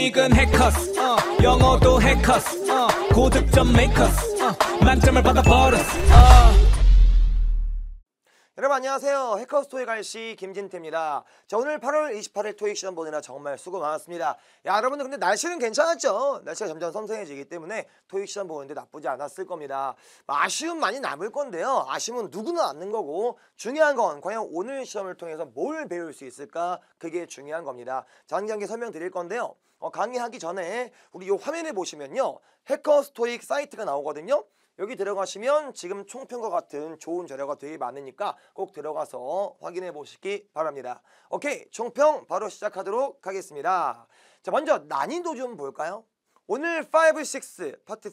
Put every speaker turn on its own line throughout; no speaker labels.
토익은 해커스 영어도 해커스 고득점 메이커스 만점을 받아버렸어.
여러분 안녕하세요. 해커스 토익 RC 김진태입니다. 자, 오늘 8월 28일 토익 시험 보느라 정말 수고 많았습니다. 야, 여러분들 근데 날씨는 괜찮았죠? 날씨가 점점 선선해지기 때문에 토익 시험 보는데 나쁘지 않았을 겁니다. 아쉬움 많이 남을 건데요. 아쉬움은 누구나 남는 거고 중요한 건 과연 오늘 시험을 통해서 뭘 배울 수 있을까? 그게 중요한 겁니다. 장기한개 설명드릴 건데요. 강의하기 전에 우리 이 화면에 보시면요. 해커스 토익 사이트가 나오거든요. 여기 들어가시면 지금 총평과 같은 좋은 자료가 되게 많으니까 꼭 들어가서 확인해 보시기 바랍니다. 오케이, 총평 바로 시작하도록 하겠습니다. 자, 먼저 난이도 좀 볼까요? 오늘 5, 6, 파트 5,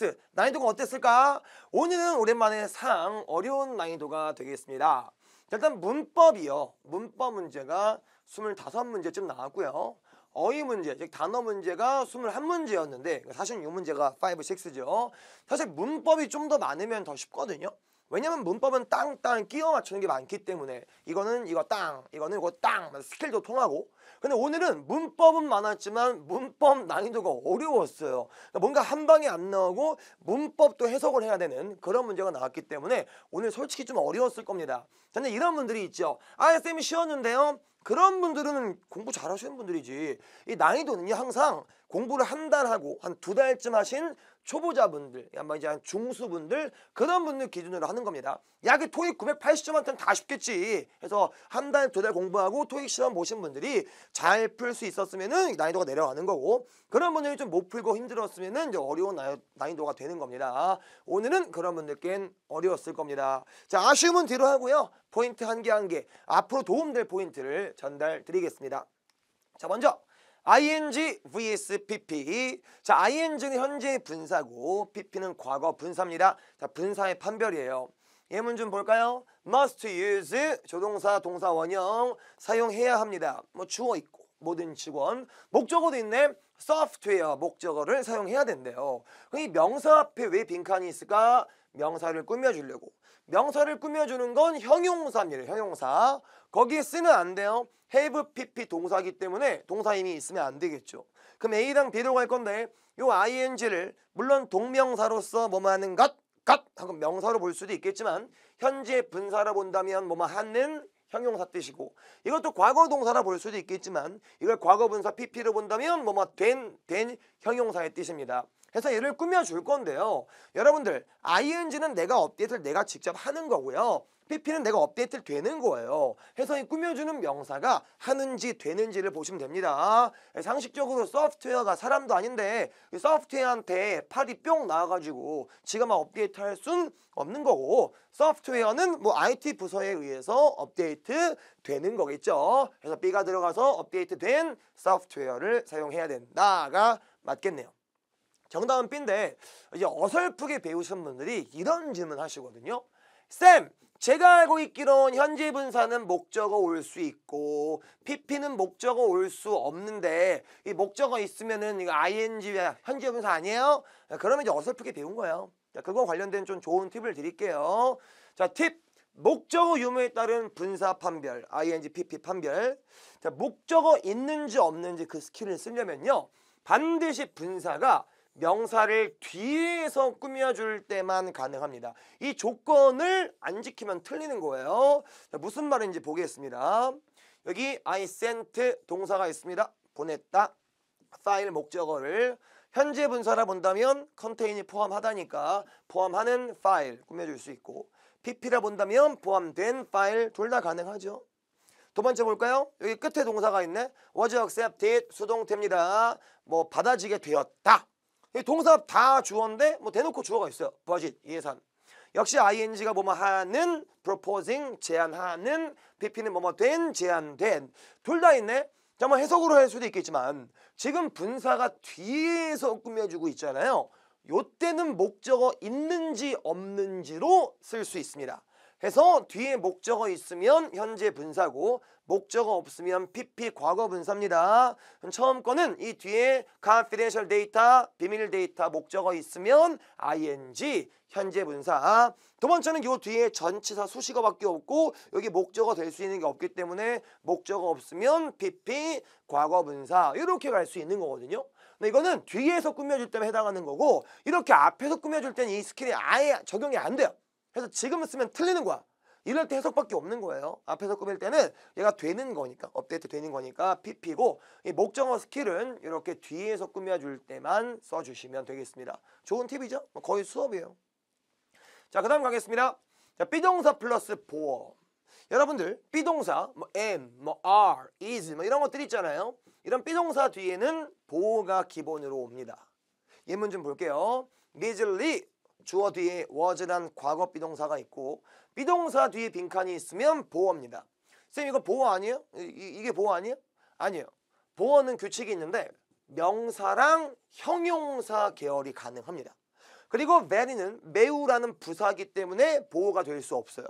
6 난이도가 어땠을까? 오늘은 오랜만에 상 어려운 난이도가 되겠습니다. 자, 일단 문법이요. 문법 문제가 25문제쯤 나왔고요. 어휘 문제, 즉 단어 문제가 21문제였는데 사실 이 문제가 5, 6죠. 사실 문법이 좀 더 많으면 더 쉽거든요. 왜냐면 문법은 땅땅 끼워 맞추는 게 많기 때문에 이거는 이거 땅, 이거는 이거 땅, 스킬도 통하고. 근데 오늘은 문법은 많았지만 문법 난이도가 어려웠어요. 그러니까 뭔가 한 방에 안 나오고 문법도 해석을 해야 되는 그런 문제가 나왔기 때문에 오늘 솔직히 좀 어려웠을 겁니다. 근데 이런 분들이 있죠. 아, 쌤이 쉬웠는데요. 그런 분들은 공부 잘하시는 분들이지. 이 난이도는요 항상 공부를 한 달 하고 한 2달쯤 하신 초보자분들, 아마 이제 한 중수분들 그런 분들 기준으로 하는 겁니다. 야, 그 토익 980점한테는 다 쉽겠지. 해서 한 달, 2달 공부하고 토익 시험 보신 분들이 잘 풀 수 있었으면은 난이도가 내려가는 거고, 그런 분들이 좀 못 풀고 힘들었으면은 이제 어려운 난이도가 되는 겁니다. 오늘은 그런 분들께는 어려웠을 겁니다. 자, 아쉬움은 뒤로 하고요. 포인트 한 개 한 개 앞으로 도움될 포인트를 전달 드리겠습니다. 자, 먼저 ing vs pp. 자, ing는 현재 분사고 pp는 과거 분사입니다. 자, 분사의 판별이에요. 예문 좀 볼까요? must use 조동사 동사 원형 사용해야 합니다. 뭐 주어 있고 모든 직원, 목적어도 있네. software 목적어를 사용해야 된대요. 이 명사 앞에 왜 빈칸이 있을까? 명사를 꾸며주려고. 명사를 꾸며주는 건 형용사입니다. 형용사. 거기에 쓰면 안 돼요. have pp 동사이기 때문에 동사 이미 있으면 안 되겠죠. 그럼 A랑 B로 갈 건데 요 ing를 물론 동명사로서 뭐뭐 하는 것 하고 명사로 볼 수도 있겠지만 현재 분사로 본다면 뭐뭐 하는 형용사 뜻이고, 이것도 과거 동사라 볼 수도 있겠지만 이걸 과거 분사 pp로 본다면 뭐뭐 된 형용사의 뜻입니다. 그래서 얘를 꾸며줄 건데요. 여러분들 ing는 내가 업데이트를 내가 직접 하는 거고요. pp는 내가 업데이트 되는 거예요. 해서 이 꾸며주는 명사가 하는지 되는지를 보시면 됩니다. 상식적으로 소프트웨어가 사람도 아닌데 소프트웨어한테 팔이 뿅 나와가지고 지가 막 업데이트 할 순 없는 거고, 소프트웨어는 뭐 IT 부서에 의해서 업데이트 되는 거겠죠. 그래서 B가 들어가서 업데이트 된 소프트웨어를 사용해야 된다가 맞겠네요. 정답은 B인데 이제 어설프게 배우신 분들이 이런 질문 하시거든요. 쌤, 제가 알고 있기론 현재 분사는 목적어 올 수 있고 pp는 목적어 올 수 없는데 이 목적어 있으면은 이거 ing가 현재 분사 아니에요? 그러면 이제 어설프게 배운 거예요. 자, 그거 관련된 좀 좋은 팁을 드릴게요. 자, 팁. 목적어 유무에 따른 분사 판별, ing, pp 판별. 자, 목적어 있는지 없는지 그 스킬을 쓰려면요. 반드시 분사가 명사를 뒤에서 꾸며줄 때만 가능합니다. 이 조건을 안 지키면 틀리는 거예요. 자, 무슨 말인지 보겠습니다. 여기 I sent 동사가 있습니다. 보냈다. 파일 목적어를 현재 분사라 본다면 contain이 포함하다니까 포함하는 파일 꾸며줄 수 있고, pp라 본다면 포함된 파일 둘 다 가능하죠. 두 번째 볼까요? 여기 끝에 동사가 있네. was accepted 수동태입니다. 뭐 받아지게 되었다. 동사 다 주어인데 뭐 대놓고 주어가 있어요. budget 예산. 역시 ing가 뭐뭐 하는, proposing 제안하는, pp는 뭐뭐 된, 제안된. 둘 다 있네. 정말 해석으로 할 수도 있겠지만 지금 분사가 뒤에서 꾸며주고 있잖아요. 요때는 목적어 있는지 없는지로 쓸 수 있습니다. 해서 뒤에 목적어 있으면 현재 분사고 목적어 없으면 PP 과거 분사입니다. 처음 거는 이 뒤에 confidential data, 비밀 데이터 목적어 있으면 ing, 현재 분사. 두 번째는 요 뒤에 전치사 수식어밖에 없고 여기 목적어 될 수 있는 게 없기 때문에 목적어 없으면 PP 과거 분사 이렇게 갈 수 있는 거거든요. 근데 이거는 뒤에서 꾸며줄 때만 해당하는 거고 이렇게 앞에서 꾸며줄 때는 이 스킬이 아예 적용이 안 돼요. 그래서 지금 쓰면 틀리는 거야. 이럴 때 해석밖에 없는 거예요. 앞에서 꾸밀 때는 얘가 되는 거니까 업데이트 되는 거니까 PP고 이 목적어 스킬은 이렇게 뒤에서 꾸며줄 때만 써주시면 되겠습니다. 좋은 팁이죠? 거의 수업이에요. 자, 그 다음 가겠습니다. 자, 비동사 플러스 보어. 여러분들 비동사 뭐 am, 뭐 are, is 뭐 이런 것들 있잖아요. 이런 비동사 뒤에는 보어가 기본으로 옵니다. 예문 좀 볼게요. busily 주어 뒤에 was란 과거 비동사가 있고 비동사 뒤에 빈칸이 있으면 보어입니다. 쌤 이거 보어 아니에요? 이게 보어 아니에요? 아니에요. 보어는 규칙이 있는데 명사랑 형용사 계열이 가능합니다. 그리고 very는 매우라는 부사기 때문에 보어가 될 수 없어요.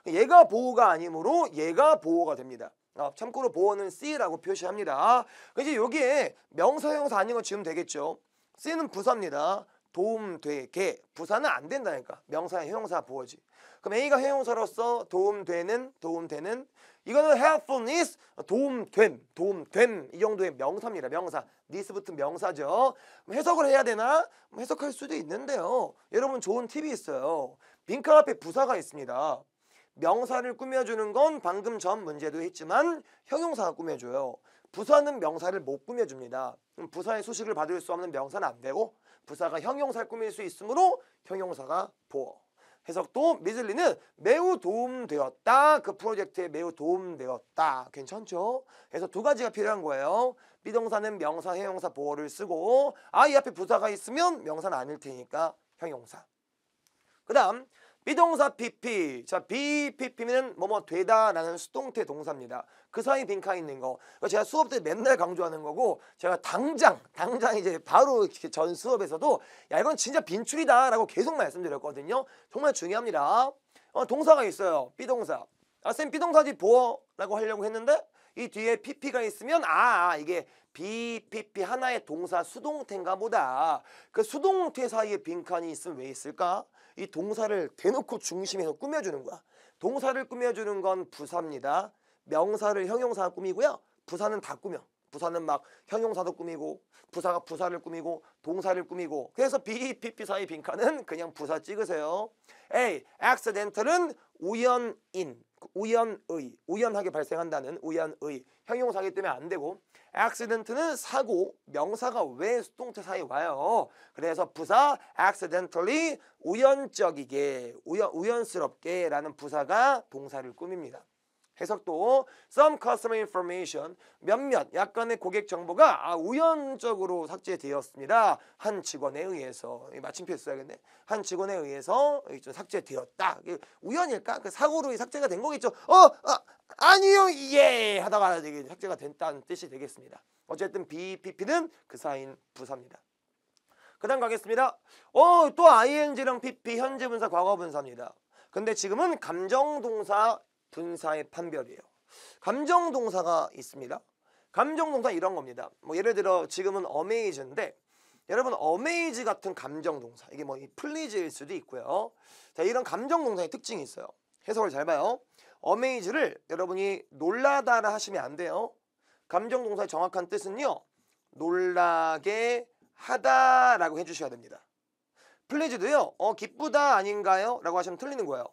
얘가 보어가 아니므로 얘가 보어가 됩니다. 참고로 보어는 C라고 표시합니다. 이제 여기에 명사 형용사 아닌 거 지우면 되겠죠. C는 부사입니다. 도움되게 부사는 안 된다니까. 명사 형용사 보어지. 그럼 A가 형용사로서 도움되는 이거는 helpfulness 도움됨 이 정도의 명사입니다. 명사. this 붙은 명사죠. 해석을 해야 되나? 해석할 수도 있는데요. 여러분 좋은 팁이 있어요. 빈칸 앞에 부사가 있습니다. 명사를 꾸며주는 건 방금 전 문제도 했지만 형용사가 꾸며줘요. 부사는 명사를 못 꾸며줍니다. 부사의 수식을 받을 수 없는 명사는 안 되고 부사가 형용사를 꾸밀 수 있으므로 형용사가 보어. 해석도 미즐리는 매우 도움되었다. 그 프로젝트에 매우 도움되었다. 괜찮죠? 그래서 두 가지가 필요한 거예요. 비동사는 명사, 형용사 보어를 쓰고 이 앞에 부사가 있으면 명사는 아닐 테니까 형용사. 그 다음 비동사 PP. 자, BPP는 뭐뭐 되다라는 수동태 동사입니다. 그 사이 빈칸 있는 거. 제가 수업 때 맨날 강조하는 거고 제가 당장 이제 바로 전 수업에서도 야 이건 진짜 빈출이다라고 계속 말씀드렸거든요. 정말 중요합니다. 동사가 있어요. 비동사. 쌤 비동사지 보어라고 하려고 했는데 이 뒤에 PP가 있으면 이게 BPP 하나의 동사 수동태인가 보다. 그 수동태 사이에 빈칸이 있으면 왜 있을까? 이 동사를 대놓고 중심에서 꾸며주는 거야. 동사를 꾸며주는 건 부사입니다. 명사를 형용사가 꾸미고요. 부사는 다 꾸며. 부사는 막 형용사도 꾸미고 부사가 부사를 꾸미고 동사를 꾸미고 그래서 BPP 사이 빈칸은 그냥 부사 찍으세요. A. accidental은 우연하게 발생한다는 우연의 형용사이기 때문에 안 되고 accident는 사고 명사가 왜 수동태 사이에 와요. 그래서 부사 accidentally 우연적이게 우연스럽게 라는 부사가 동사를 꾸밉니다. 해석도 some customer information 몇몇 약간의 고객 정보가 우연적으로 삭제되었습니다. 한 직원에 의해서 마침표 써야겠네. 한 직원에 의해서 삭제되었다. 우연일까? 그 사고로 삭제가 된 거겠죠. 아니요 예 하다가 이게 삭제가 됐다는 뜻이 되겠습니다. 어쨌든 BPP는 그 사이인 부사입니다. 그 다음 가겠습니다. 또 ing랑 PP 현재 분사 과거 분사입니다. 근데 지금은 감정동사 분사의 판별이에요. 감정동사가 있습니다. 감정동사 이런 겁니다. 뭐 예를 들어 지금은 amaze인데 여러분 amaze 같은 감정동사 이게 뭐 please일 수도 있고요. 자, 이런 감정동사의 특징이 있어요. 해석을 잘 봐요. amaze를 여러분이 놀라다라 하시면 안 돼요. 감정동사의 정확한 뜻은요. 놀라게 하다라고 해주셔야 됩니다. please도요. 기쁘다 아닌가요? 라고 하시면 틀리는 거예요.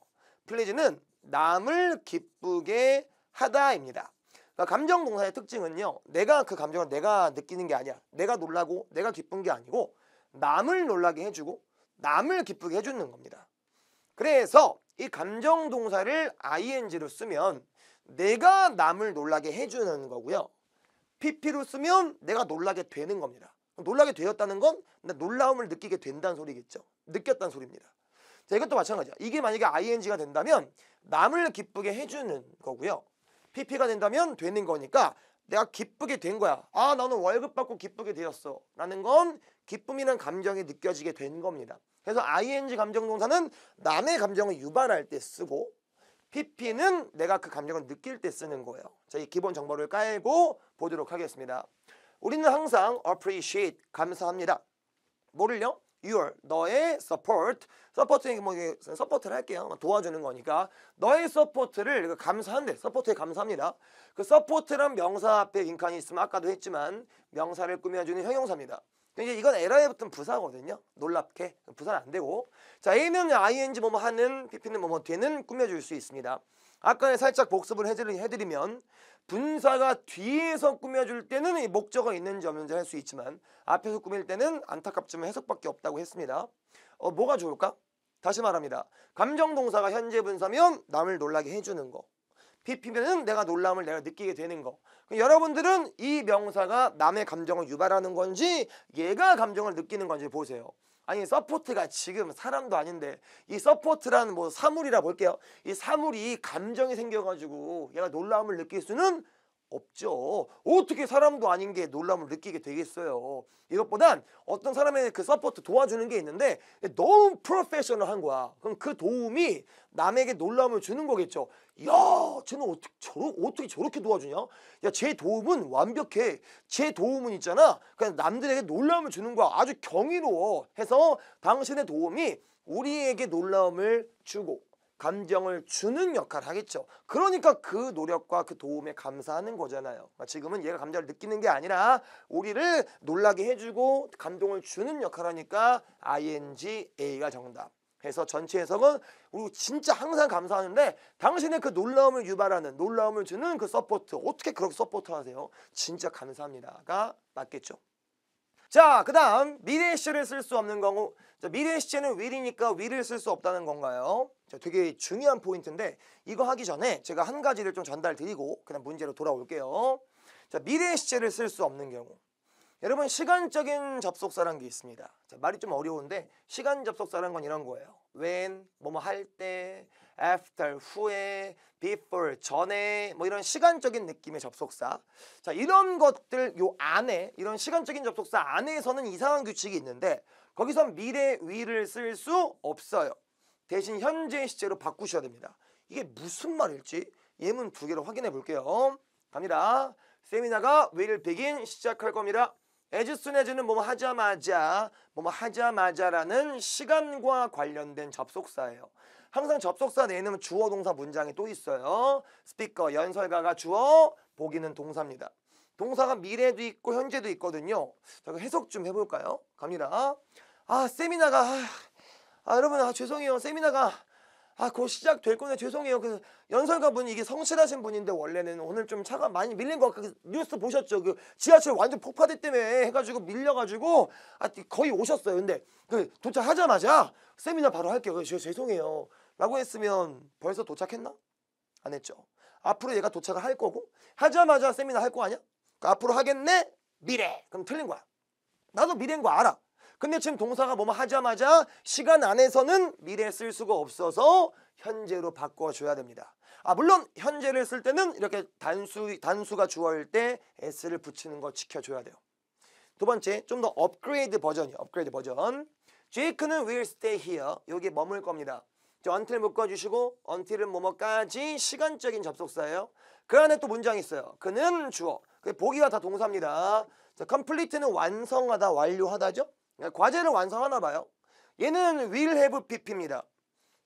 please는 남을 기쁘게 하다입니다. 그러니까 감정 동사의 특징은요. 내가 그 감정을 내가 느끼는 게 아니야. 내가 놀라고 내가 기쁜 게 아니고 남을 놀라게 해주고 남을 기쁘게 해주는 겁니다. 그래서 이 감정 동사를 ing로 쓰면 내가 남을 놀라게 해주는 거고요. pp로 쓰면 내가 놀라게 되는 겁니다. 놀라게 되었다는 건 놀라움을 느끼게 된다는 소리겠죠. 느꼈다는 소리입니다. 자, 이것도 마찬가지야. 이게 만약에 ing가 된다면 남을 기쁘게 해주는 거고요. pp가 된다면 되는 거니까 내가 기쁘게 된 거야. 나는 월급 받고 기쁘게 되었어. 라는 건 기쁨이라는 감정이 느껴지게 된 겁니다. 그래서 ing 감정동사는 남의 감정을 유발할 때 쓰고 PP는 내가 그 감정을 느낄 때 쓰는 거예요. 자, 이 기본 정보를 깔고 보도록 하겠습니다. 우리는 항상 appreciate, 감사합니다. 뭐를요? your, 너의 support. support는 뭐 서포트를 할게요. 도와주는 거니까. 너의 support를 감사한데, support에 감사합니다. 그 support란 명사 앞에 빈칸이 있으면 아까도 했지만 명사를 꾸며주는 형용사입니다. 이제 이건 에러에 붙은 부사거든요. 놀랍게 부사는 안 되고. 자, A는 ing 뭐뭐 하는, PP는 뭐뭐 되는 꾸며줄 수 있습니다. 아까 살짝 복습을 해드리면 분사가 뒤에서 꾸며줄 때는 이 목적어 있는지 없는지 할 수 있지만 앞에서 꾸밀 때는 안타깝지만 해석밖에 없다고 했습니다. 뭐가 좋을까? 다시 말합니다. 감정동사가 현재 분사면 남을 놀라게 해주는 거. PP면은 내가 놀람을 내가 느끼게 되는 거. 여러분들은 이 명사가 남의 감정을 유발하는 건지 얘가 감정을 느끼는 건지 보세요. 아니 서포트가 지금 사람도 아닌데 이 서포트라는 뭐 사물이라 볼게요. 이 사물이 감정이 생겨가지고 얘가 놀라움을 느낄 수는 없죠. 어떻게 사람도 아닌 게 놀라움을 느끼게 되겠어요. 이것보단 어떤 사람의 그 서포트 도와주는 게 있는데 너무 프로페셔널한 거야. 그럼 그 도움이 남에게 놀라움을 주는 거겠죠. 야, 쟤는 어떻게 저렇게 도와주냐? 야, 쟤 도움은 완벽해. 쟤 도움은 있잖아. 그냥 남들에게 놀라움을 주는 거야. 아주 경이로워. 해서 당신의 도움이 우리에게 놀라움을 주고 감정을 주는 역할을 하겠죠. 그러니까 그 노력과 그 도움에 감사하는 거잖아요. 지금은 얘가 감정을 느끼는 게 아니라 우리를 놀라게 해주고 감동을 주는 역할을 하니까 ing, A가 정답. 해서 전체 해석은 우리 진짜 항상 감사하는데 당신의 그 놀라움을 유발하는, 놀라움을 주는 그 서포트, 어떻게 그렇게 서포트 하세요? 진짜 감사합니다가 맞겠죠. 자, 그 다음 미래 시제를 쓸 수 없는 경우. 자, 미래 시제는 will이니까 will을 쓸 수 없다는 건가요? 자, 되게 중요한 포인트인데 이거 하기 전에 제가 한 가지를 좀 전달드리고 그냥 문제로 돌아올게요. 자, 미래 시제를 쓸 수 없는 경우. 여러분 시간적인 접속사라는 게 있습니다. 자, 말이 좀 어려운데 시간 접속사라는 건 이런 거예요. when, 뭐뭐 할 때, after, 후에, before, 전에 뭐 이런 시간적인 느낌의 접속사. 자, 이런 것들 요 안에 이런 시간적인 접속사 안에서는 이상한 규칙이 있는데 거기서 미래 will을 쓸 수 없어요. 대신 현재 시제로 바꾸셔야 됩니다. 이게 무슨 말일지 예문 두 개로 확인해 볼게요. 갑니다. 세미나가 will begin 시작할 겁니다. as soon as는 뭐뭐 하자마자라는 시간과 관련된 접속사예요. 항상 접속사 내에는 주어 동사 문장이 또 있어요. 스피커, 연설가가 주어, 보기는 동사입니다. 동사가 미래도 있고 현재도 있거든요. 자, 해석 좀 해볼까요? 갑니다. 세미나가 여러분 죄송해요. 세미나가 곧 시작될 건데 죄송해요. 그 연설가 분이 이게 성실하신 분인데 원래는 오늘 좀 차가 많이 밀린 거 그 뉴스 보셨죠? 그 지하철 완전 폭파됐다며 해가지고 밀려가지고 거의 오셨어요. 근데 그 도착하자마자 세미나 바로 할게요. 죄송해요. 라고 했으면 벌써 도착했나? 안 했죠. 앞으로 얘가 도착을 할 거고 하자마자 세미나 할 거 아니야? 그러니까 앞으로 하겠네? 미래. 그럼 틀린 거야. 나도 미래인 거 알아. 근데 지금 동사가 뭐뭐 하자마자 시간 안에서는 미래 쓸 수가 없어서 현재로 바꿔줘야 됩니다. 물론 현재를 쓸 때는 이렇게 단수가 주어일 때 s를 붙이는 거 지켜줘야 돼요. 두 번째, 좀 더 업그레이드 버전. 제이크는 will stay here. 여기 머물 겁니다. until 묶어주시고 until은 뭐뭐까지 시간적인 접속사예요. 그 안에 또 문장이 있어요. 그는 주어. 보기가 다 동사입니다. 자, complete는 완성하다, 완료하다죠. 과제를 완성하나 봐요. 얘는 will have pp입니다.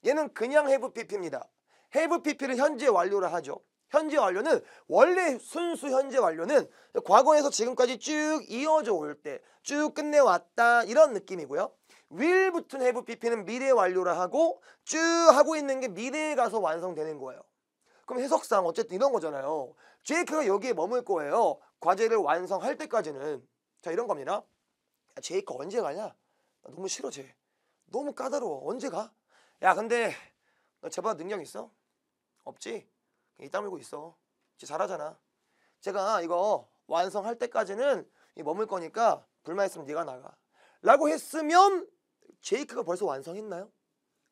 얘는 그냥 have pp입니다. have pp를 현재 완료라 하죠. 현재 완료는 원래 순수 현재 완료는 과거에서 지금까지 쭉 이어져 올 때 쭉 끝내왔다 이런 느낌이고요. will 붙은 have pp는 미래 완료라 하고 쭉 하고 있는 게 미래에 가서 완성되는 거예요. 그럼 해석상 어쨌든 이런 거잖아요. 제이크가 여기에 머물 거예요. 과제를 완성할 때까지는. 자, 이런 겁니다. 제이크 언제 가냐? 나 너무 싫어 쟤. 너무 까다로워. 언제 가? 야, 근데 너 쟤보다 능력 있어? 없지? 이 다물고 있어. 쟤 잘하잖아. 제가 이거 완성할 때까지는 머물 거니까 불만 있으면 네가 나가. 라고 했으면 제이크가 벌써 완성했나요?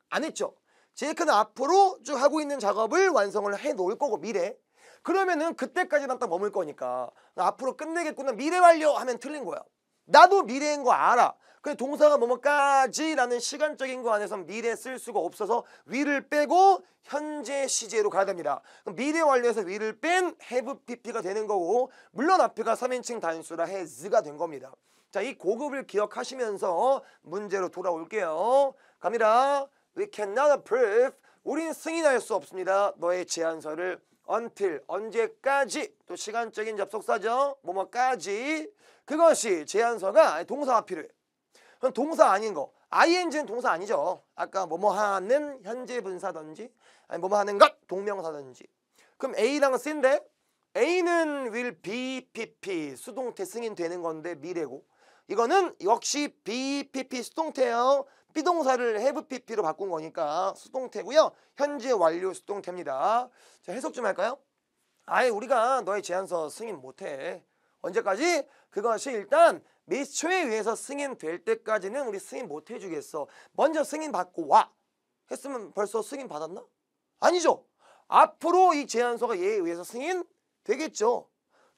안 했죠. 제이크는 앞으로 쭉 하고 있는 작업을 완성을 해 놓을 거고 미래. 그러면은 그때까지만 딱 머물 거니까 앞으로 끝내겠구나 미래 완료 하면 틀린 거야. 나도 미래인 거 알아. 근데 동사가 뭐뭐까지라는 시간적인 거 안에서 미래 쓸 수가 없어서 위를 빼고 현재 시제로 가야 됩니다. 그럼 미래 완료에서 위를 뺀 have pp가 되는 거고, 물론 앞에가 3인칭 단수라 has가 된 겁니다. 자, 이 고급을 기억하시면서 문제로 돌아올게요. 갑니다. We cannot approve. 우린 승인할 수 없습니다. 너의 제안서를 until 언제까지, 또 시간적인 접속사죠. 뭐뭐까지. 그것이 제안서가 동사가 필요해. 그럼 동사 아닌 거. ing는 동사 아니죠. 아까 뭐뭐 하는 현재 분사든지 아니 뭐뭐 하는 것 동명사든지. 그럼 A랑 C인데 A는 will be PP 수동태 승인되는 건데 미래고, 이거는 역시 be PP 수동태예요. 비동사를 have pp로 바꾼 거니까 수동태고요. 현재 완료 수동태입니다. 자, 해석 좀 할까요? 아예 우리가 너의 제안서 승인 못해. 언제까지? 그것이 일단 미수초에 의해서 승인될 때까지는 우리 승인 못 해주겠어. 먼저 승인 받고 와 했으면 벌써 승인 받았나? 아니죠. 앞으로 이 제안서가 얘에 의해서 승인 되겠죠.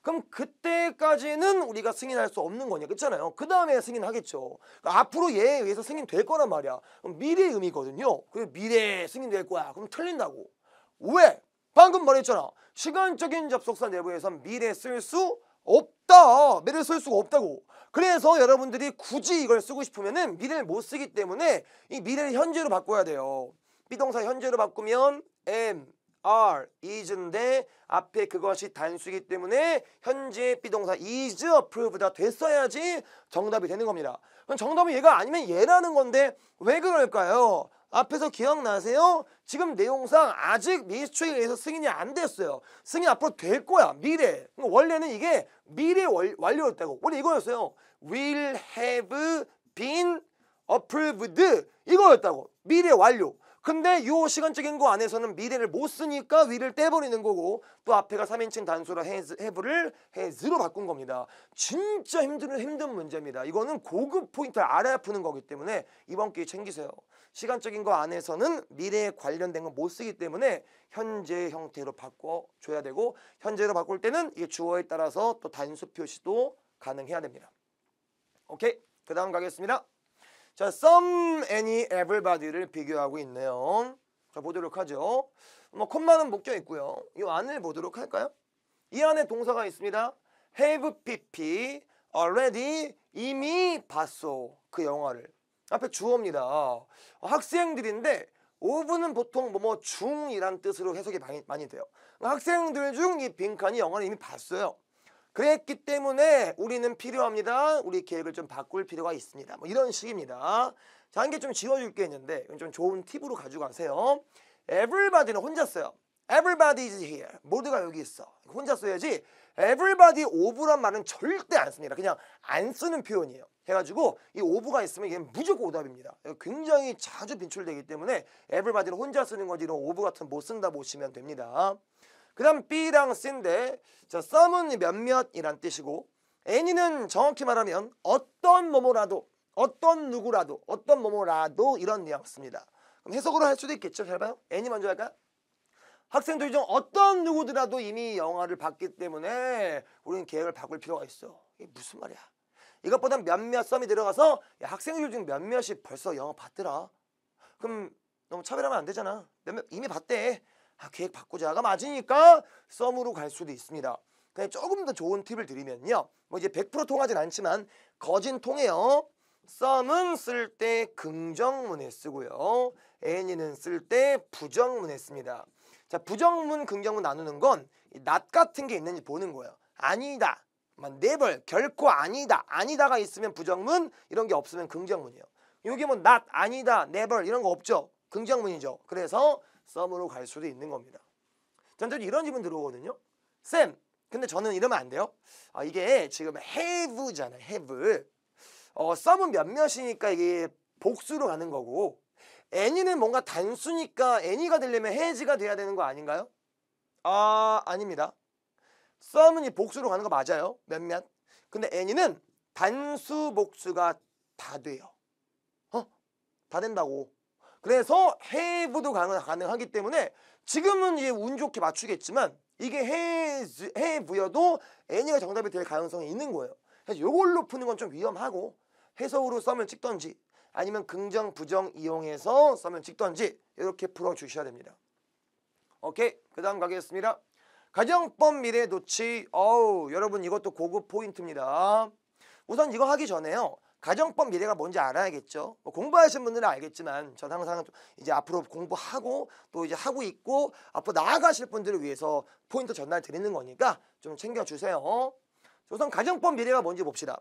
그럼 그때까지는 우리가 승인할 수 없는 거냐, 그렇잖아요. 그 다음에 승인하겠죠. 그러니까 앞으로 얘에 의해서 승인될 거란 말이야. 그럼 미래 의미거든요. 그래 미래에 승인될 거야. 그럼 틀린다고. 왜? 방금 말했잖아. 시간적인 접속사 내부에선 미래 쓸 수 없다. 미래 쓸 수가 없다고. 그래서 여러분들이 굳이 이걸 쓰고 싶으면은 미래를 못 쓰기 때문에 이 미래를 현재로 바꿔야 돼요. 비동사 현재로 바꾸면 am, are, is인데 앞에 그것이 단수이기 때문에 현재 비동사 is approved가 됐어야지 정답이 되는 겁니다. 그럼 정답은 얘가 아니면 얘라는 건데 왜 그럴까요? 앞에서 기억나세요? 지금 내용상 아직 미수초에 의해서 승인이 안 됐어요. 승인 앞으로 될 거야. 미래. 원래는 이게 미래 완료였다고. 원래 이거였어요. will have been approved 이거였다고. 미래 완료. 근데 요 시간적인 거 안에서는 미래를 못 쓰니까 will을 떼버리는 거고, 또 앞에가 3인칭 단수라 have를 has로 바꾼 겁니다. 진짜 힘든 문제입니다. 이거는 고급 포인트를 알아야 푸는 거기 때문에 이번 기회에 챙기세요. 시간적인 거 안에서는 미래에 관련된 건 못 쓰기 때문에 현재 형태로 바꿔줘야 되고, 현재로 바꿀 때는 이 주어에 따라서 또 단수 표시도 가능해야 됩니다. 오케이, 그 다음 가겠습니다. 자, some, any, everybody를 비교하고 있네요. 자, 보도록 하죠. 뭐 콤마는 묶여 있고요. 이 안을 보도록 할까요? 이 안에 동사가 있습니다. have pp, already, 이미 봤어. 그 영화를. 앞에 주어입니다. 학생들인데 of는 보통 뭐뭐 중이란 뜻으로 해석이 많이 돼요. 학생들 중 이 빈칸이 영화를 이미 봤어요. 그랬기 때문에 우리는 필요합니다. 우리 계획을 좀 바꿀 필요가 있습니다. 뭐 이런 식입니다. 자, 한 개 좀 지워줄 게 있는데 이건 좀 좋은 팁으로 가지고 가세요. everybody는 혼자 써요. everybody is here. 모두가 여기 있어. 혼자 써야지. everybody of란 말은 절대 안 씁니다. 그냥 안 쓰는 표현이에요. 해가지고 이 of가 있으면 이게 무조건 오답입니다. 굉장히 자주 빈출되기 때문에 everybody는 혼자 쓰는 거지 이런 of 같은 못 쓴다 보시면 됩니다. 그 다음 B랑 C인데, 자, some은 몇몇이란 뜻이고, any는 정확히 말하면 어떤 뭐뭐라도, 어떤 누구라도, 어떤 뭐뭐라도 이런 뉘앙스입니다. 그럼 해석으로 할 수도 있겠죠. 잘 봐요. any 먼저 할까요? 학생들 중 어떤 누구더라도 이미 영화를 봤기 때문에 우리는 계획을 바꿀 필요가 있어. 이게 무슨 말이야? 이것보다 몇몇 썸이 들어가서 야, 학생들 중 몇몇이 벌써 영화 봤더라. 그럼 너무 차별하면 안 되잖아. 몇몇 이미 봤대. 계획 바꾸자가 맞으니까 썸으로 갈 수도 있습니다. 그냥 조금 더 좋은 팁을 드리면요. 뭐 이제 100% 통하진 않지만 거진 통해요. 썸은 쓸 때 긍정문에 쓰고요. any는 쓸 때 부정문에 씁니다. 자, 부정문, 긍정문 나누는 건 not 같은 게 있는지 보는 거예요. 아니다, never, 결코 아니다, 아니다가 있으면 부정문, 이런 게 없으면 긍정문이에요. 여기 뭐 not, 아니다, never 이런 거 없죠. 긍정문이죠. 그래서 썸으로 갈 수도 있는 겁니다. 전적으로 이런 질문 들어오거든요. 쌤, 근데 저는 이러면 안 돼요? 이게 지금 have잖아요. have. 썸은 몇몇이니까 이게 복수로 가는 거고, any는 뭔가 단수니까 any가 되려면 has가 돼야 되는 거 아닌가요? 아닙니다. 썸은 이 복수로 가는 거 맞아요. 몇몇. 근데 any는 단수 복수가 다 돼요. 다 된다고. 그래서 have도 가능하기 때문에 지금은 이제 운 좋게 맞추겠지만 이게 have여도 any가 정답이 될 가능성이 있는 거예요. 그래서 이걸로 푸는 건 좀 위험하고, 해석으로 썸을 찍던지 아니면 긍정, 부정 이용해서 썸을 찍던지 이렇게 풀어주셔야 됩니다. 오케이, 그 다음 가겠습니다. 가정법 미래 도치. 여러분 이것도 고급 포인트입니다. 우선 이거 하기 전에요. 가정법 미래가 뭔지 알아야겠죠. 공부하신 분들은 알겠지만 전 항상 이제 앞으로 공부하고 또 이제 하고 있고 앞으로 나아가실 분들을 위해서 포인트 전달 드리는 거니까 좀 챙겨주세요. 우선 가정법 미래가 뭔지 봅시다.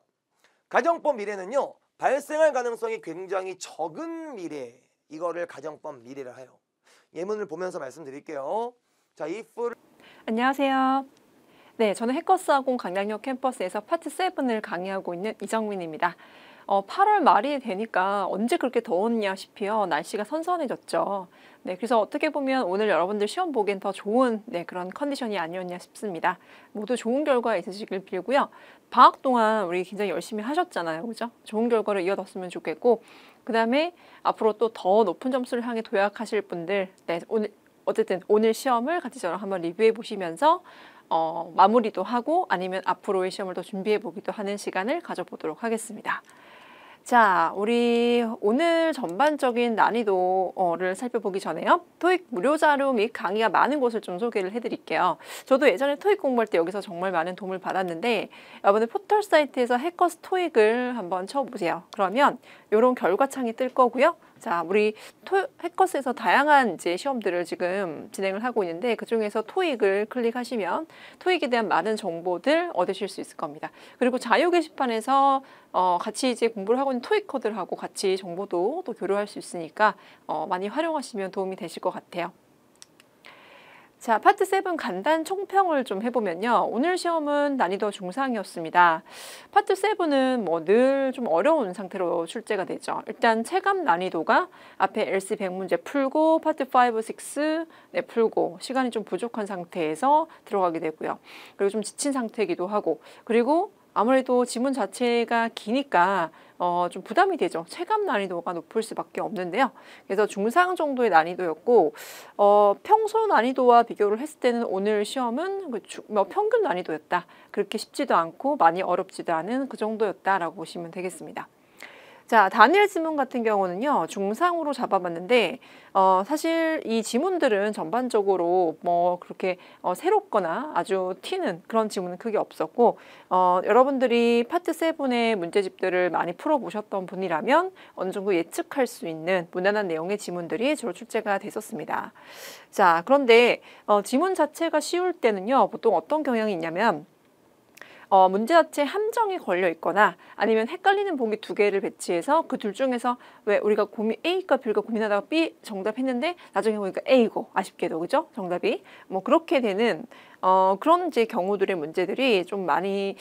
가정법 미래는요. 발생할 가능성이 굉장히 적은 미래, 이거를 가정법 미래를 해요. 예문을 보면서 말씀드릴게요. 자, if를
안녕하세요. 네, 저는 해커스학원 강남역 캠퍼스에서 파트 7을 강의하고 있는 이정민입니다. 8월 말이 되니까 언제 그렇게 더웠냐 싶어요. 날씨가 선선해졌죠. 네, 그래서 어떻게 보면 오늘 여러분들 시험 보기엔 더 좋은 그런 컨디션이 아니었냐 싶습니다. 모두 좋은 결과 있으시길 빌고요. 방학 동안 우리 굉장히 열심히 하셨잖아요. 그죠? 좋은 결과를 이어졌으면 좋겠고, 그 다음에 앞으로 또 더 높은 점수를 향해 도약하실 분들, 어쨌든 오늘 시험을 같이 저랑 한번 리뷰해 보시면서 마무리도 하고 아니면 앞으로의 시험을 더 준비해 보기도 하는 시간을 가져보도록 하겠습니다. 자, 우리 오늘 전반적인 난이도를 살펴보기 전에요. 토익 무료 자료 및 강의가 많은 곳을 좀 소개를 해드릴게요. 저도 예전에 토익 공부할 때 여기서 정말 많은 도움을 받았는데 여러분들 포털 사이트에서 해커스 토익을 한번 쳐보세요. 그러면 이런 결과창이 뜰 거고요. 자, 우리 해커스에서 다양한 이제 시험들을 지금 진행을 하고 있는데 그중에서 토익을 클릭하시면 토익에 대한 많은 정보들 얻으실 수 있을 겁니다. 그리고 자유 게시판에서 같이 이제 공부를 하고 있는 토익 코드하고 같이 정보도 또 교류할 수 있으니까 많이 활용하시면 도움이 되실 것 같아요. 자, 파트 7 간단 총평을 좀 해보면요. 오늘 시험은 난이도 중상이었습니다. 파트 7은 뭐 늘 좀 어려운 상태로 출제가 되죠. 일단 체감 난이도가 앞에 LC 100문제 풀고 파트 5, 6 풀고 시간이 좀 부족한 상태에서 들어가게 되고요. 그리고 좀 지친 상태이기도 하고, 그리고 아무래도 지문 자체가 기니까 좀 부담이 되죠. 체감 난이도가 높을 수밖에 없는데요. 그래서 중상 정도의 난이도였고 평소 난이도와 비교를 했을 때는 오늘 시험은 평균 난이도였다. 그렇게 쉽지도 않고 많이 어렵지도 않은 그 정도였다라고 보시면 되겠습니다. 자, 단일 지문 같은 경우는요, 중상으로 잡아봤는데, 사실 이 지문들은 전반적으로 뭐 그렇게 새롭거나 아주 튀는 그런 지문은 크게 없었고, 여러분들이 파트 7의 문제집들을 많이 풀어보셨던 분이라면 어느 정도 예측할 수 있는 무난한 내용의 지문들이 주로 출제가 됐었습니다. 자, 그런데 지문 자체가 쉬울 때는요, 보통 어떤 경향이 있냐면, 문제 자체에 함정이 걸려 있거나 아니면 헷갈리는 보기 2개를 배치해서 그 둘 중에서 왜 우리가 A가 B가 고민하다가 B 정답했는데 나중에 보니까 A고 아쉽게도 그죠? 정답이 뭐 그렇게 되는 그런 이제 경우들의 문제들이 좀 많이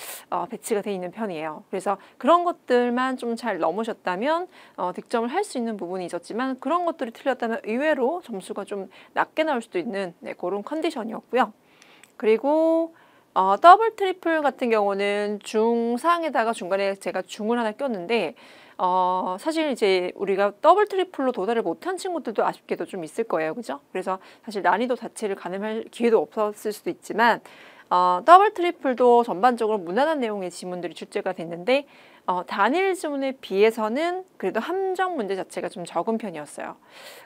배치가 돼 있는 편이에요. 그래서 그런 것들만 좀 잘 넘으셨다면 득점을 할 수 있는 부분이 있었지만 그런 것들이 틀렸다면 의외로 점수가 좀 낮게 나올 수도 있는 그런 컨디션이었고요. 그리고 더블 트리플 같은 경우는 중상에다가 중간에 제가 중을 하나 꼈는데 사실 이제 우리가 더블 트리플로 도달을 못한 친구들도 아쉽게도 좀 있을 거예요. 그죠? 그래서 사실 난이도 자체를 가늠할 기회도 없었을 수도 있지만 더블 트리플도 전반적으로 무난한 내용의 지문들이 출제가 됐는데 단일 지문에 비해서는 그래도 함정 문제 자체가 좀 적은 편이었어요.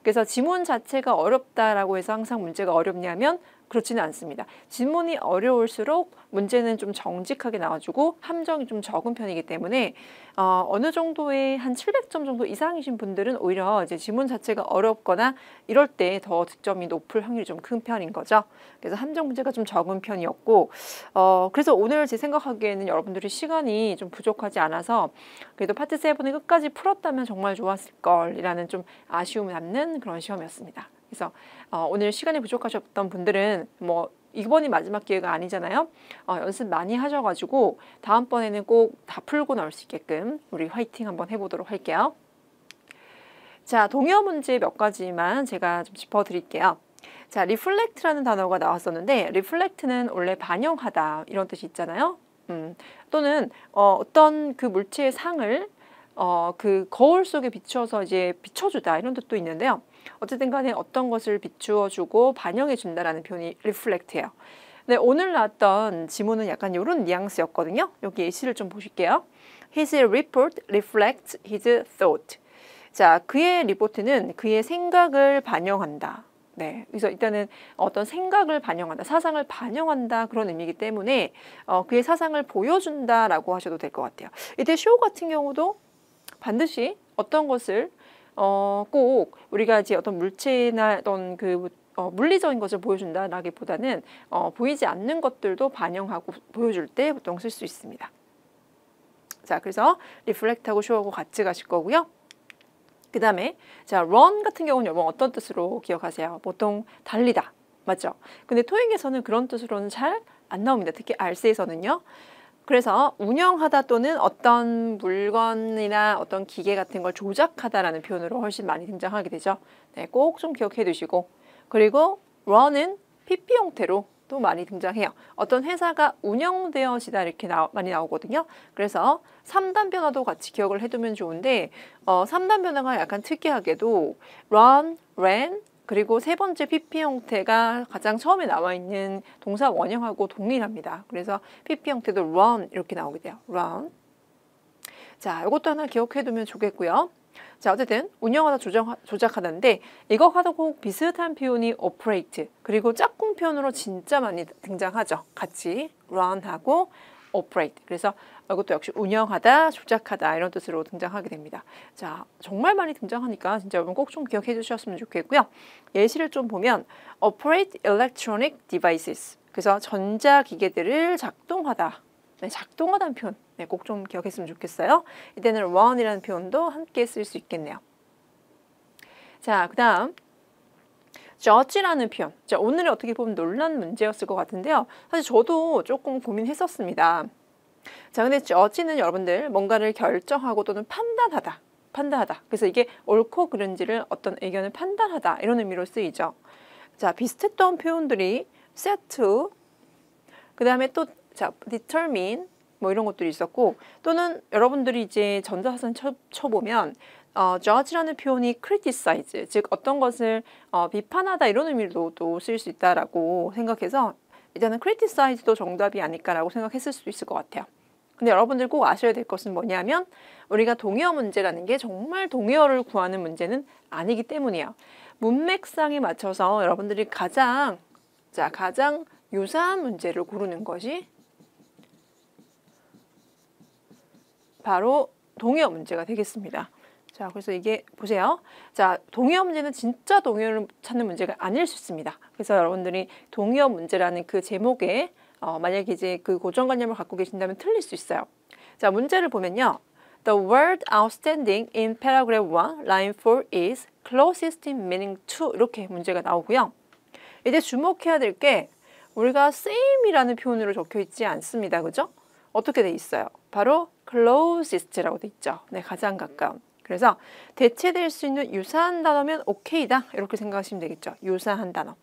그래서 지문 자체가 어렵다라고 해서 항상 문제가 어렵냐면 그렇지는 않습니다. 지문이 어려울수록 문제는 좀 정직하게 나와주고 함정이 좀 적은 편이기 때문에 어느 정도의 한 700점 정도 이상이신 분들은 오히려 이제 지문 자체가 어렵거나 이럴 때 더 득점이 높을 확률이 좀 큰 편인 거죠. 그래서 함정 문제가 좀 적은 편이었고 그래서 오늘 제 생각하기에는 여러분들이 시간이 좀 부족하지 않아서 그래도 파트 7을 끝까지 풀었다면 정말 좋았을 걸이라는 좀 아쉬움이 남는 그런 시험이었습니다. 그래서 오늘 시간이 부족하셨던 분들은 뭐 이번이 마지막 기회가 아니잖아요. 연습 많이 하셔가지고 다음번에는 꼭 다 풀고 나올 수 있게끔 우리 화이팅 한번 해보도록 할게요. 자, 동요 문제 몇 가지만 제가 좀 짚어드릴게요. 자, reflect라는 단어가 나왔었는데 reflect는 원래 반영하다 이런 뜻이 있잖아요. 또는 어떤 그 물체의 상을 그 거울 속에 비추어서 이제 비춰주다 이런 뜻도 있는데요. 어쨌든 간에 어떤 것을 비추어주고 반영해 준다라는 표현이 reflect예요. 네, 오늘 나왔던 지문은 약간 이런 뉘앙스였거든요. 여기 예시를 좀 보실게요. His report reflects his thought. 자, 그의 리포트는 그의 생각을 반영한다. 네, 그래서 일단은 어떤 생각을 반영한다, 사상을 반영한다 그런 의미이기 때문에 그의 사상을 보여준다라고 하셔도 될 것 같아요. 이때 show 같은 경우도 반드시 어떤 것을 꼭 우리가 이제 어떤 물체나 어떤 그 물리적인 것을 보여준다라기보다는 보이지 않는 것들도 반영하고 보여줄 때 보통 쓸 수 있습니다. 자, 그래서 reflect하고 show하고 같이 가실 거고요. 그 다음에 자, run 같은 경우는 여러분 어떤 뜻으로 기억하세요? 보통 달리다, 맞죠? 근데 토익에서는 그런 뜻으로는 잘 안 나옵니다. 특히 RC에서는요. 그래서 운영하다 또는 어떤 물건이나 어떤 기계 같은 걸 조작하다라는 표현으로 훨씬 많이 등장하게 되죠. 네, 꼭 좀 기억해 두시고, 그리고 run은 PP 형태로 또 많이 등장해요. 어떤 회사가 운영되어지다 이렇게 많이 나오거든요. 그래서 3단 변화도 같이 기억을 해두면 좋은데 3단 변화가 약간 특이하게도 run, ran, 그리고 세 번째 PP 형태가 가장 처음에 나와 있는 동사 원형하고 동일합니다. 그래서 PP 형태도 run 이렇게 나오게 돼요. run. 자, 이것도 하나 기억해두면 좋겠고요. 자, 어쨌든 운영하다 조작하다인데 이거하고 꼭 비슷한 표현이 operate, 그리고 짝꿍 표현으로 진짜 많이 등장하죠. 같이 run하고 operate. 그래서 이것도 역시 운영하다, 조작하다 이런 뜻으로 등장하게 됩니다. 자, 정말 많이 등장하니까 진짜 여러분 꼭 좀 기억해 주셨으면 좋겠고요. 예시를 좀 보면 operate electronic devices. 그래서 전자기계들을 작동하다. 네, 작동하다는 표현 네, 꼭 좀 기억했으면 좋겠어요. 이때는 run이라는 표현도 함께 쓸 수 있겠네요. 자, 그 다음 judge라는 표현. 자, 오늘은 어떻게 보면 논란 문제였을 것 같은데요. 사실 저도 조금 고민했었습니다. 자, 근데 judge는 여러분들 뭔가를 결정하고 또는 판단하다. 그래서 이게 옳고 그른지를 어떤 의견을 판단하다 이런 의미로 쓰이죠. 자, 비슷했던 표현들이 set, 그 다음에 또 자, determine 뭐 이런 것들이 있었고, 또는 여러분들이 이제 전자사전 쳐보면 judge라는 표현이 criticize, 즉 어떤 것을 비판하다 이런 의미로도 쓸 수 있다라고 생각해서 일단은 criticize도 정답이 아닐까라고 생각했을 수도 있을 것 같아요. 근데 여러분들 꼭 아셔야 될 것은 뭐냐면 우리가 동의어 문제라는 게 정말 동의어를 구하는 문제는 아니기 때문이에요. 문맥상에 맞춰서 여러분들이 가장 유사한 문제를 고르는 것이 바로 동의어 문제가 되겠습니다. 자, 그래서 이게 보세요. 자, 동의어 문제는 진짜 동의어를 찾는 문제가 아닐 수 있습니다. 그래서 여러분들이 동의어 문제라는 그 제목에 만약에 이제 그 고정관념을 갖고 계신다면 틀릴 수 있어요. 자, 문제를 보면요. The word outstanding in paragraph 1, line 4 is closest in meaning to 이렇게 문제가 나오고요. 이제 주목해야 될 게 우리가 same이라는 표현으로 적혀 있지 않습니다. 그죠? 어떻게 돼 있어요? 바로 closest라고 돼 있죠. 네, 가장 가까운. 그래서 대체될 수 있는 유사한 단어면 오케이다 이렇게 생각하시면 되겠죠. 유사한 단어.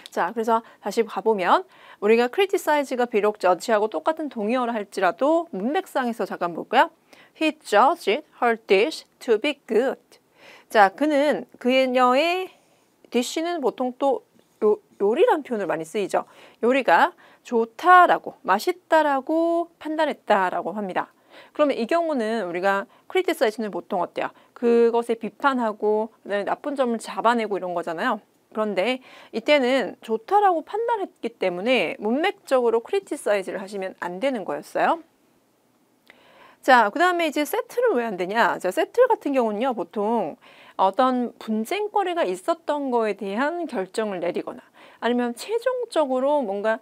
자, 그래서 다시 가보면 우리가 criticize가 비록 judge하고 똑같은 동의어를 할지라도 문맥상에서 잠깐 볼까요? He judged her dish to be good. 자, 그녀의 dish는 보통 또 요리란 표현을 많이 쓰이죠. 요리가 좋다라고, 맛있다라고 판단했다라고 합니다. 그러면 이 경우는 우리가 criticize는 보통 어때요? 그것에 비판하고 나쁜 점을 잡아내고 이런 거잖아요. 그런데 이때는 좋다라고 판단했기 때문에 문맥적으로 criticize를 하시면 안 되는 거였어요. 자, 그 다음에 이제 세트는 왜 안 되냐? 자, 세트 같은 경우는요, 보통 어떤 분쟁거리가 있었던 거에 대한 결정을 내리거나 아니면 최종적으로 뭔가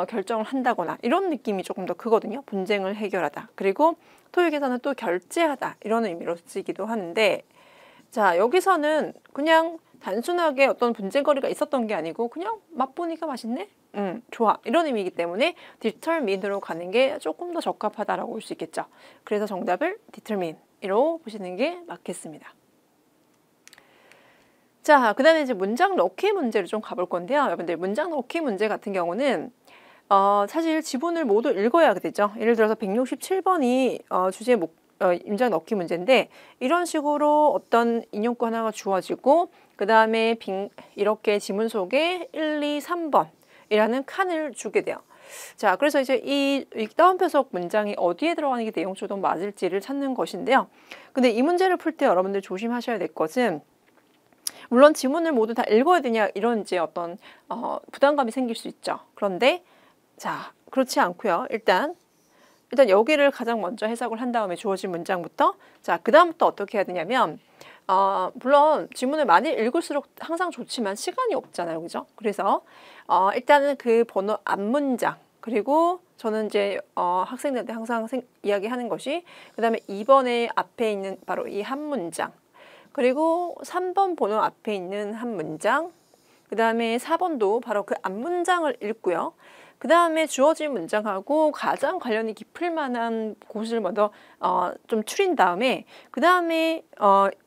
결정을 한다거나 이런 느낌이 조금 더 크거든요. 분쟁을 해결하다. 그리고 토익에서는 또 결제하다 이런 의미로 쓰기도 하는데, 자, 여기서는 그냥 단순하게 어떤 분쟁거리가 있었던 게 아니고 그냥 맛보니까 맛있네? 좋아. 이런 의미이기 때문에 determine으로 가는 게 조금 더 적합하다라고 볼 수 있겠죠. 그래서 정답을 determine으로 보시는 게 맞겠습니다. 자, 그 다음에 이제 문장 넣기 문제를 좀 가볼 건데요. 여러분들 문장 넣기 문제 같은 경우는 사실 지문을 모두 읽어야 되죠. 예를 들어서 167번이 주제 문장 넣기 문제인데 이런 식으로 어떤 인용구 하나가 주어지고 그 다음에 이렇게 지문 속에 1, 2, 3번이라는 칸을 주게 돼요. 자, 그래서 이제 이 다운표석 문장이 어디에 들어가는 게 내용적으로 맞을지를 찾는 것인데요. 근데 이 문제를 풀 때 여러분들 조심하셔야 될 것은 물론 지문을 모두 다 읽어야 되냐 이런 이제 어떤 부담감이 생길 수 있죠. 그런데 자, 그렇지 않고요. 일단 여기를 가장 먼저 해석을 한 다음에 주어진 문장부터 자, 그다음부터 어떻게 해야 되냐면 물론 지문을 많이 읽을수록 항상 좋지만 시간이 없잖아요. 그죠? 그래서 일단은 그 번호 앞문장 그리고 저는 이제 학생들한테 항상 이야기하는 것이 그다음에 2번에 앞에 있는 바로 이 한 문장 그리고 3번 번호 앞에 있는 한 문장 그다음에 4번도 바로 그 앞문장을 읽고요. 그 다음에 주어진 문장하고 가장 관련이 깊을 만한 곳을 먼저 좀 추린 다음에 그 다음에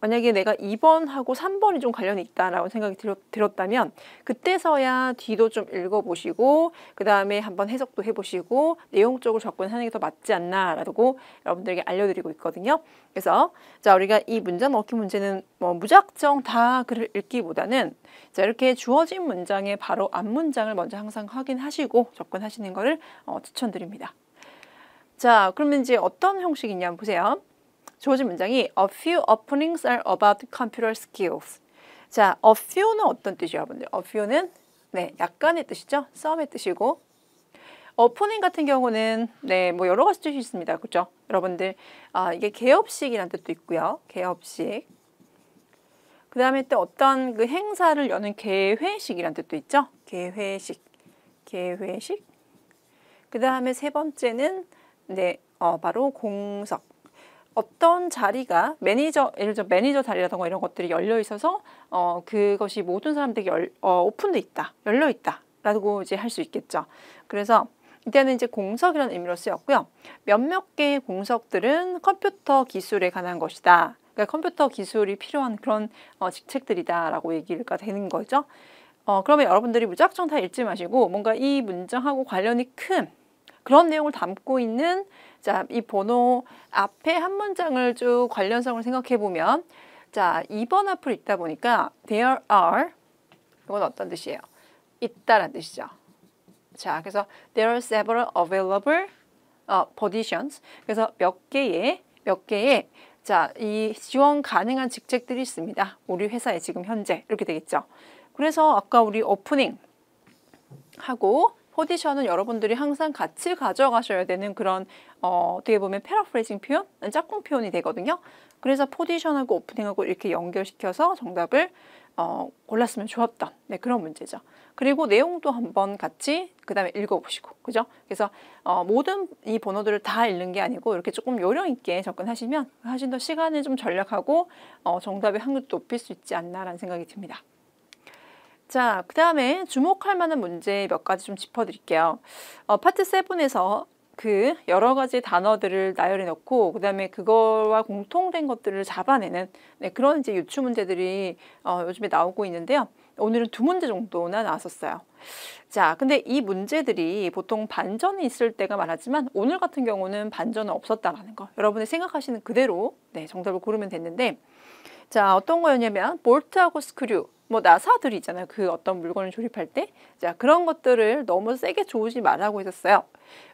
만약에 내가 2번하고 3번이 좀 관련이 있다라고 생각이 들었다면 그때서야 뒤도 좀 읽어보시고 그 다음에 한번 해석도 해보시고 내용적으로 접근하는 게 더 맞지 않나라고 여러분들에게 알려드리고 있거든요. 그래서 자 우리가 이 문장 넣기 문제는 뭐 무작정 다 글을 읽기보다는 자 이렇게 주어진 문장의 바로 앞 문장을 먼저 항상 확인하시고 접근하시는 것을 추천드립니다. 자 그러면 이제 어떤 형식이냐 보세요. 주어진 문장이 A few openings are about computer skills. 자 a few는 어떤 뜻이에요 여러분들? A few는 네 약간의 뜻이죠. some의 뜻이고 오프닝 같은 경우는 네, 뭐 여러 가지 뜻이 있습니다. 그렇죠? 여러분들 이게 개업식이라는 뜻도 있고요. 개업식. 그 다음에 또 어떤 그 행사를 여는 개회식이라는 뜻도 있죠. 개회식. 그 다음에 세 번째는 네, 바로 공석. 어떤 자리가 예를 들어 매니저 자리라던가 이런 것들이 열려 있어서 그것이 모든 사람들에게 오픈돼 있다, 열려 있다라고 이제 할 수 있겠죠. 그래서 이때는 이제 공석이라는 의미로 쓰였고요. 몇몇 개의 공석들은 컴퓨터 기술에 관한 것이다. 그러니까 컴퓨터 기술이 필요한 그런 직책들이다라고 얘기가 되는 거죠. 그러면 여러분들이 무작정 다 읽지 마시고 뭔가 이 문장하고 관련이 큰 그런 내용을 담고 있는 자, 이 번호 앞에 한 문장을 쭉 관련성을 생각해 보면 자, 2번 앞을 읽다 보니까 there are 이건 어떤 뜻이에요? 있다라는 뜻이죠. 자, 그래서 there are several available positions. 그래서 몇 개의 자, 이 지원 가능한 직책들이 있습니다. 우리 회사에 지금 현재 이렇게 되겠죠. 그래서 아까 우리 오프닝 하고 포지션은 여러분들이 항상 같이 가져가셔야 되는 그런 어떻게 보면 패러프레이징 표현, 짝꿍 표현이 되거든요. 그래서 포지션하고 오프닝하고 이렇게 연결시켜서 정답을 골랐으면 좋았던 네, 그런 문제죠. 그리고 내용도 한번 같이 그 다음에 읽어보시고 그죠? 그래서 모든 이 번호들을 다 읽는 게 아니고 이렇게 조금 요령 있게 접근하시면 훨씬 더 시간을 좀 절약하고 정답의 확률도 높일 수 있지 않나라는 생각이 듭니다. 자, 그 다음에 주목할 만한 문제 몇 가지 좀 짚어드릴게요. 파트 7에서 그 여러 가지 단어들을 나열해 놓고 그 다음에 그거와 공통된 것들을 잡아내는 네, 그런 이제 유추 문제들이 요즘에 나오고 있는데요. 오늘은 2문제 정도나 나왔었어요. 자, 근데 이 문제들이 보통 반전이 있을 때가 많았지만 오늘 같은 경우는 반전은 없었다라는 거. 여러분이 생각하시는 그대로 네, 정답을 고르면 됐는데 자, 어떤 거였냐면 볼트하고 스크류 뭐 나사들이 있잖아요. 그 어떤 물건을 조립할 때. 자, 그런 것들을 너무 세게 조으지 말라고 했었어요.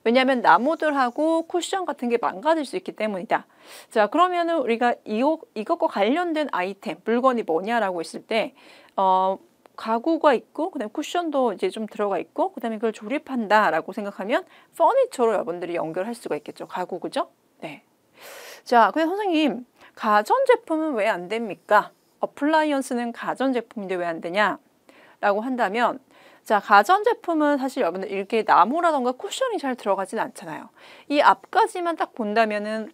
왜냐하면 나무들하고 쿠션 같은 게 망가질 수 있기 때문이다. 자, 그러면은 우리가 이것과 관련된 아이템, 물건이 뭐냐라고 했을 때, 가구가 있고, 그 다음에 쿠션도 이제 좀 들어가 있고, 그 다음에 그걸 조립한다라고 생각하면 퍼니처로 여러분들이 연결할 수가 있겠죠. 가구, 그죠? 네. 자, 근데 선생님, 가전제품은 왜 안 됩니까? 어플라이언스는 가전제품인데 왜 안 되냐? 라고 한다면 자, 가전제품은 사실 여러분들 이렇게 나무라던가 쿠션이 잘 들어가진 않잖아요. 이 앞까지만 딱 본다면은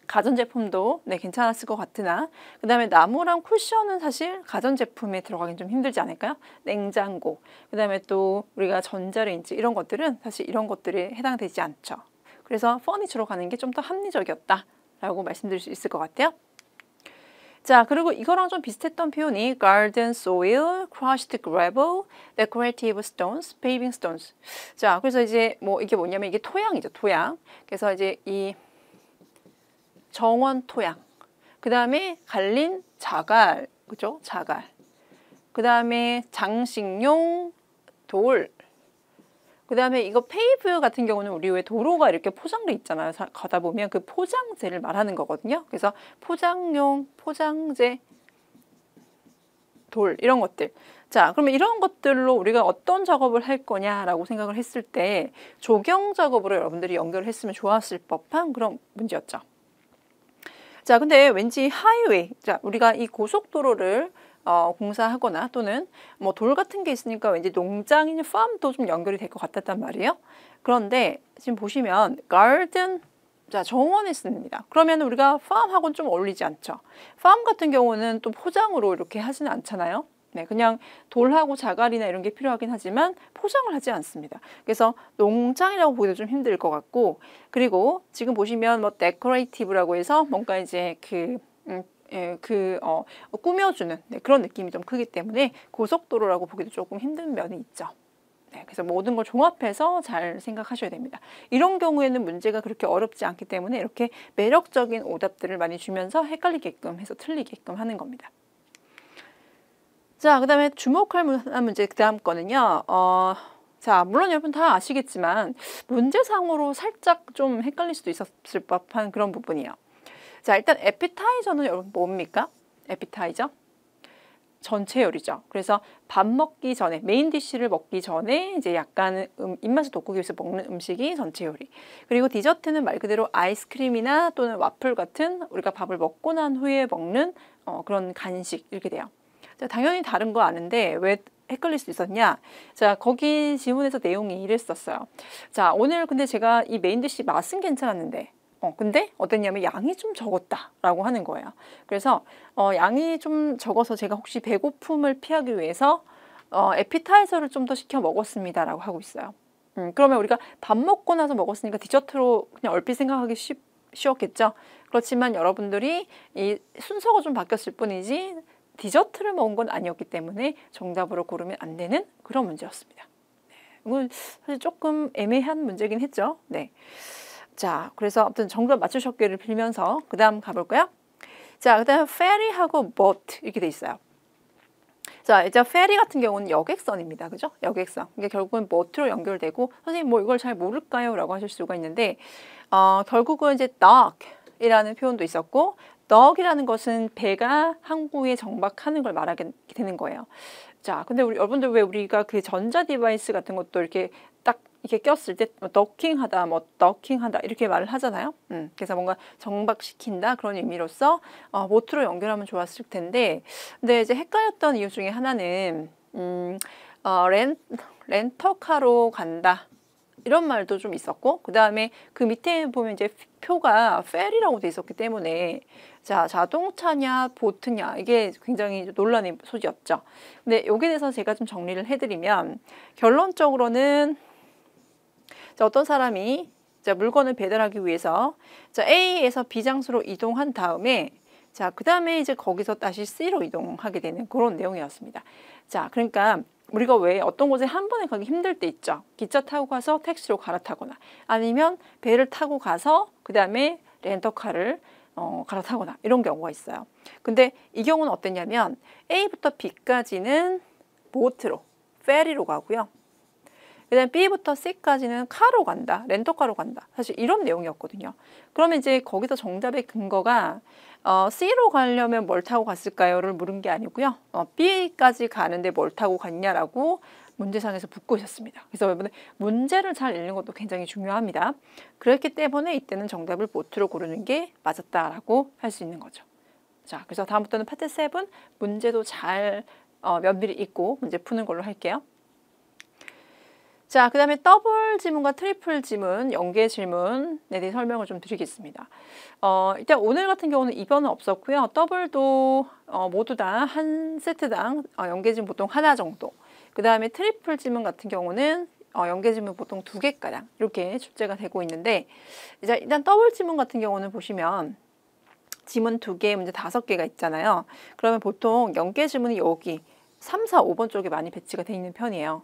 가전제품도 네, 괜찮았을 것 같으나 그 다음에 나무랑 쿠션은 사실 가전제품에 들어가긴 좀 힘들지 않을까요? 냉장고, 그 다음에 또 우리가 전자레인지 이런 것들은 사실 이런 것들에 해당되지 않죠. 그래서 퍼니처로 가는 게 좀 더 합리적이었다라고 말씀드릴 수 있을 것 같아요. 자, 그리고 이거랑 좀 비슷했던 표현이 garden soil, crushed gravel, decorative stones, paving stones. 자, 그래서 이제 뭐 이게 뭐냐면 이게 토양이죠, 토양. 그래서 이제 이 정원 토양. 그 다음에 갈린 자갈, 그죠? 자갈. 그 다음에 장식용 돌. 그 다음에 이거 페이브 같은 경우는 우리 왜 도로가 이렇게 포장돼 있잖아요. 가다 보면 그 포장재를 말하는 거거든요. 그래서 포장용, 포장재, 돌 이런 것들. 자, 그러면 이런 것들로 우리가 어떤 작업을 할 거냐라고 생각을 했을 때 조경 작업으로 여러분들이 연결을 했으면 좋았을 법한 그런 문제였죠. 자, 근데 왠지 하이웨이, 자, 우리가 이 고속도로를 공사하거나 또는 뭐 돌 같은 게 있으니까 왠지 농장이나 팜도 좀 연결이 될 것 같았단 말이에요. 그런데 지금 보시면 garden, 자, 정원에 씁니다. 그러면 우리가 팜하고는 좀 어울리지 않죠. 팜 같은 경우는 또 포장으로 이렇게 하지는 않잖아요. 네, 그냥 돌하고 자갈이나 이런 게 필요하긴 하지만 포장을 하지 않습니다. 그래서 농장이라고 보기도 좀 힘들 것 같고, 그리고 지금 보시면 뭐 데코레이티브라고 해서 뭔가 이제 꾸며주는 그런 느낌이 좀 크기 때문에 고속도로라고 보기도 조금 힘든 면이 있죠. 네, 그래서 모든 걸 종합해서 잘 생각하셔야 됩니다. 이런 경우에는 문제가 그렇게 어렵지 않기 때문에 이렇게 매력적인 오답들을 많이 주면서 헷갈리게끔 해서 틀리게끔 하는 겁니다. 자, 그 다음에 주목할 만한 문제 그 다음 거는요. 자, 물론 여러분 다 아시겠지만 문제상으로 살짝 좀 헷갈릴 수도 있었을 법한 그런 부분이에요. 자, 일단 에피타이저는 여러분 뭡니까? 에피타이저? 전체 요리죠. 그래서 밥 먹기 전에, 메인 디쉬를 먹기 전에 이제 약간 입맛을 돋구기 위해서 먹는 음식이 전체 요리. 그리고 디저트는 말 그대로 아이스크림이나 또는 와플 같은 우리가 밥을 먹고 난 후에 먹는 그런 간식 이렇게 돼요. 자, 당연히 다른 거 아는데 왜 헷갈릴 수 있었냐? 자, 거기 지문에서 내용이 이랬었어요. 자, 오늘 근데 제가 이 메인 디쉬 맛은 괜찮았는데 근데 어땠냐면 양이 좀 적었다라고 하는 거예요. 그래서 양이 좀 적어서 제가 혹시 배고픔을 피하기 위해서 에피타이저를 좀 더 시켜 먹었습니다라고 하고 있어요. 그러면 우리가 밥 먹고 나서 먹었으니까 디저트로 그냥 얼핏 생각하기 쉬웠겠죠. 그렇지만 여러분들이 이 순서가 좀 바뀌었을 뿐이지 디저트를 먹은 건 아니었기 때문에 정답으로 고르면 안 되는 그런 문제였습니다. 네, 이건 사실 조금 애매한 문제긴 했죠. 네. 자, 그래서 아무튼 정답 맞추셨기를 빌면서 그 다음 가볼까요? 자, 그 다음 ferry하고 boat 이렇게 돼 있어요. 자, 이제 ferry 같은 경우는 여객선입니다. 그죠? 여객선. 이게 결국은 boat로 연결되고, 선생님 뭐 이걸 잘 모를까요? 라고 하실 수가 있는데, 결국은 이제 dock이라는 표현도 있었고, dock이라는 것은 배가 항구에 정박하는 걸 말하게 되는 거예요. 자, 근데 여러분들 왜 우리가 그 전자 디바이스 같은 것도 이렇게 딱 이렇게 꼈을 때 더킹하다, 뭐 더킹하다 이렇게 말을 하잖아요. 그래서 뭔가 정박시킨다 그런 의미로서 보트로 연결하면 좋았을 텐데, 근데 이제 헷갈렸던 이유 중에 하나는 렌터카로 간다. 이런 말도 좀 있었고, 그 다음에 그 밑에 보면 이제 표가 페리라고 돼 있었기 때문에 자, 자동차냐 보트냐 이게 굉장히 논란의 소지였죠. 근데 여기에 대해서 제가 좀 정리를 해드리면 결론적으로는 자, 어떤 사람이 자, 물건을 배달하기 위해서 자, A에서 B 장소로 이동한 다음에 자, 그 다음에 이제 거기서 다시 C로 이동하게 되는 그런 내용이었습니다. 자, 그러니까 우리가 왜 어떤 곳에 한 번에 가기 힘들 때 있죠. 기차 타고 가서 택시로 갈아타거나 아니면 배를 타고 가서 그 다음에 렌터카를 갈아타거나 이런 경우가 있어요. 근데 이 경우는 어땠냐면 A부터 B까지는 보트로, 페리로 가고요. 그 다음에 B부터 C까지는 카로 간다, 렌터카로 간다. 사실 이런 내용이었거든요. 그러면 이제 거기서 정답의 근거가 C로 가려면 뭘 타고 갔을까요?를 물은 게 아니고요. B까지 가는데 뭘 타고 갔냐라고 문제상에서 묻고 있었습니다. 그래서 여러분 문제를 잘 읽는 것도 굉장히 중요합니다. 그렇기 때문에 이때는 정답을 보트로 고르는 게 맞았다라고 할 수 있는 거죠. 자, 그래서 다음부터는 파트 7 문제도 잘 면밀히 읽고 문제 푸는 걸로 할게요. 자, 그 다음에 더블 지문과 트리플 지문, 연계 질문에 대해 설명을 좀 드리겠습니다. 일단 오늘 같은 경우는 2번은 없었고요. 더블도 모두 다 한 세트당 연계 지문 보통 하나 정도. 그 다음에 트리플 지문 같은 경우는 연계 지문 보통 2개가량 이렇게 출제가 되고 있는데, 이제 일단 더블 지문 같은 경우는 보시면 지문 2개, 문제 5개가 있잖아요. 그러면 보통 연계 지문이 여기 3, 4, 5번 쪽에 많이 배치가 되어 있는 편이에요.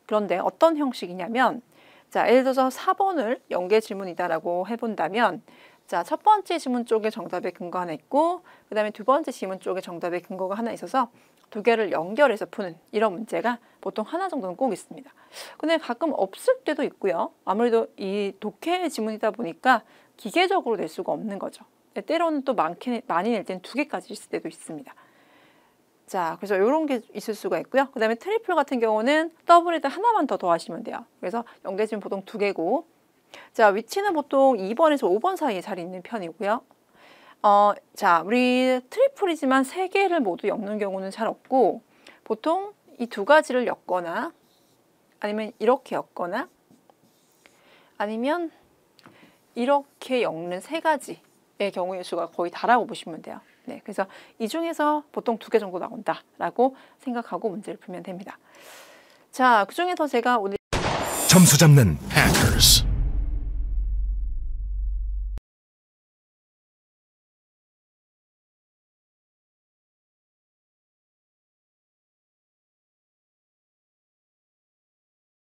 그런데 어떤 형식이냐면, 자, 예를 들어서 4번을 연계 질문이다라고 해본다면, 자, 첫 번째 지문 쪽에 정답의 근거 하나 있고 그 다음에 두 번째 지문 쪽에 정답의 근거가 하나 있어서 두 개를 연결해서 푸는 이런 문제가 보통 하나 정도는 꼭 있습니다. 근데 가끔 없을 때도 있고요. 아무래도 이 독해 지문이다 보니까 기계적으로 낼 수가 없는 거죠. 때로는 또 많이 낼 때는 두 개까지 있을 때도 있습니다. 자, 그래서 이런 게 있을 수가 있고요. 그 다음에 트리플 같은 경우는 더블에다 하나만 더 더하시면 돼요. 그래서 연계지문 보통 두 개고, 자, 위치는 보통 2번에서 5번 사이에 잘 있는 편이고요. 자, 우리 트리플이지만 세 개를 모두 엮는 경우는 잘 없고, 보통 이 두 가지를 엮거나, 아니면 이렇게 엮거나, 아니면 이렇게 엮는 세 가지의 경우의 수가 거의 다라고 보시면 돼요. 네, 그래서 이 중에서 보통 두 개 정도 나온다라고 생각하고 문제를 풀면 됩니다. 자, 그 중에서 제가 오늘
점수 잡는 해커스.